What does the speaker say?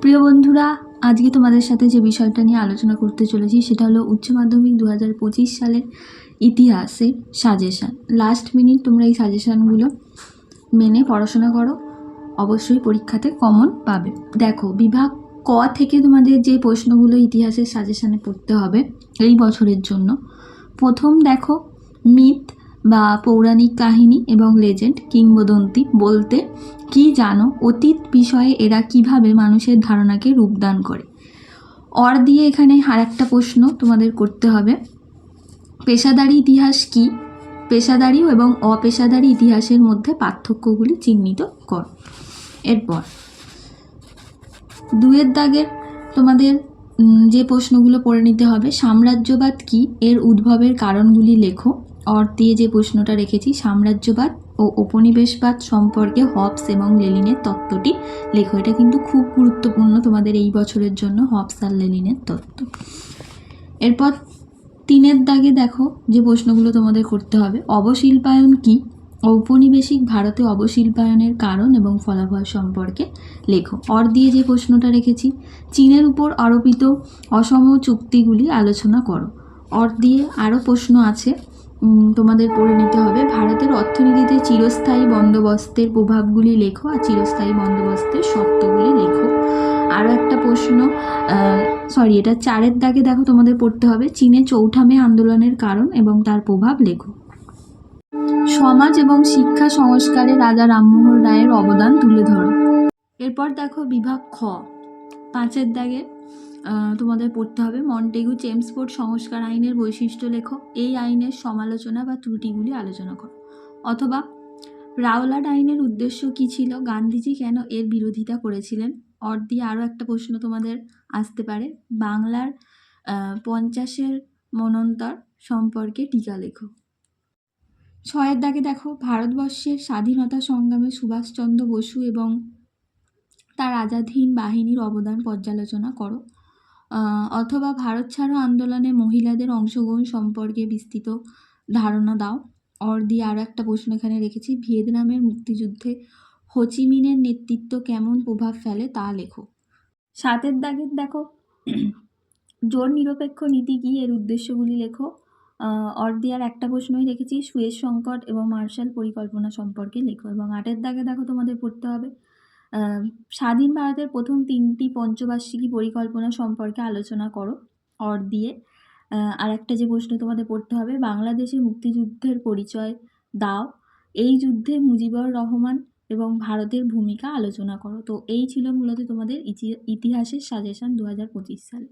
প্রিয় বন্ধুরা, আজকে তোমাদের সাথে যে বিষয়টা নিয়ে আলোচনা করতে চলেছি সেটা হলো উচ্চ মাধ্যমিক 2025 সালের ইতিহাসের সাজেশান। লাস্ট মিনিট তোমরা এই সাজেশানগুলো মেনে পড়াশোনা করো, অবশ্যই পরীক্ষাতে কমন পাবে। দেখো, বিভাগ ক থেকে তোমাদের যে প্রশ্নগুলো ইতিহাসের সাজেশানে পড়তে হবে এই বছরের জন্য, প্রথম দেখো, মিথ বা পৌরাণিক কাহিনী এবং লেজেন্ড কিংবদন্তি বলতে কি জানো? অতীত বিষয়ে এরা কিভাবে মানুষের ধারণাকে রূপদান করে। অর দিয়ে এখানে আর একটা প্রশ্ন তোমাদের করতে হবে, পেশাদারি ইতিহাস কি? পেশাদারি এবং অপেশাদারি ইতিহাসের মধ্যে পার্থক্যগুলি চিহ্নিত কর। এরপর দুয়ের দাগের তোমাদের যে প্রশ্নগুলো পড়ে নিতে হবে, সাম্রাজ্যবাদ কি? এর উদ্ভবের কারণগুলি লেখো। অর দিয়ে যে প্রশ্নটা রেখেছি, সাম্রাজ্যবাদ ও উপনিবেশবাদ সম্পর্কে হবস এবং লেনিনের তত্ত্বটি লেখো। এটা কিন্তু খুব গুরুত্বপূর্ণ তোমাদের এই বছরের জন্য, হবস আর লেনিনের তত্ত্ব। এরপর তিনের দাগে দেখো যে প্রশ্নগুলো তোমাদের করতে হবে, অবশিল্পায়ন কি? ঔপনিবেশিক ভারতে অবশিল্পায়নের কারণ এবং ফলাফল সম্পর্কে লেখো। অর দিয়ে যে প্রশ্নটা রেখেছি, চীনের উপর আরোপিত অসম চুক্তিগুলি আলোচনা করো। অর দিয়ে আরও প্রশ্ন আছে, তোমাদের পড়ে নিতে হবে, ভারতের অর্থনীতিতে চিরস্থায়ী বন্দোবস্তের প্রভাবগুলি লেখো আর চিরস্থায়ী বন্দোবস্তের শর্তগুলি লেখো। আরও একটা প্রশ্ন, এটা চারের দাগে দেখো তোমাদের পড়তে হবে, চীনে চৌঠা মে আন্দোলনের কারণ এবং তার প্রভাব লেখো। সমাজ এবং শিক্ষা সংস্কারে রাজা রামমোহন রায়ের অবদান তুলে ধরো। এরপর দেখো বিভাগ খ, পাঁচের দাগে তোমাদের পড়তে হবে, মন্টেগু চেমসফোর্ড সংস্কার আইনের বৈশিষ্ট্য লেখো। এই আইনের সমালোচনা বা ত্রুটিগুলি আলোচনা করো। অথবা রাওলাট আইনের উদ্দেশ্য কী ছিল? গান্ধীজি কেন এর বিরোধিতা করেছিলেন? অর দিয়ে আরও একটা প্রশ্ন তোমাদের আসতে পারে, বাংলার 50-এর মন্বন্তর সম্পর্কে টিকা লেখো। ছয়ের দাগে দেখো, ভারতবর্ষের স্বাধীনতা সংগ্রামে সুভাষচন্দ্র বসু এবং তার আজাদ হিন্দ বাহিনীর অবদান পর্যালোচনা করো। অথবা ভারত ছাড়ো আন্দোলনে মহিলাদের অংশগ্রহণ সম্পর্কে বিস্তৃত ধারণা দাও। অর দিয়ে আরও একটা প্রশ্ন এখানে রেখেছি, ভিয়েতনামের মুক্তিযুদ্ধে হোচিমিনের নেতৃত্ব কেমন প্রভাব ফেলে তা লেখো। সাতের দাগের দেখো, জোর নিরপেক্ষ নীতি কী? এর উদ্দেশ্যগুলি লেখো। অর দিয়ে আর একটা প্রশ্নই রেখেছি, সুয়েজ সংকট এবং মার্শাল পরিকল্পনা সম্পর্কে লেখো। এবং আটের দাগে দেখো তোমাদের পড়তে হবে, স্বাধীন ভারতের প্রথম 3টি পঞ্চবার্ষিকী পরিকল্পনা সম্পর্কে আলোচনা করো। অর দিয়ে আর একটা যে প্রশ্ন তোমাদের পড়তে হবে, বাংলাদেশের মুক্তিযুদ্ধের পরিচয় দাও। এই যুদ্ধে মুজিবুর রহমান এবং ভারতের ভূমিকা আলোচনা করো। তো এই ছিল মূলত তোমাদের ইতিহাসের সাজেশন 2025 সালে।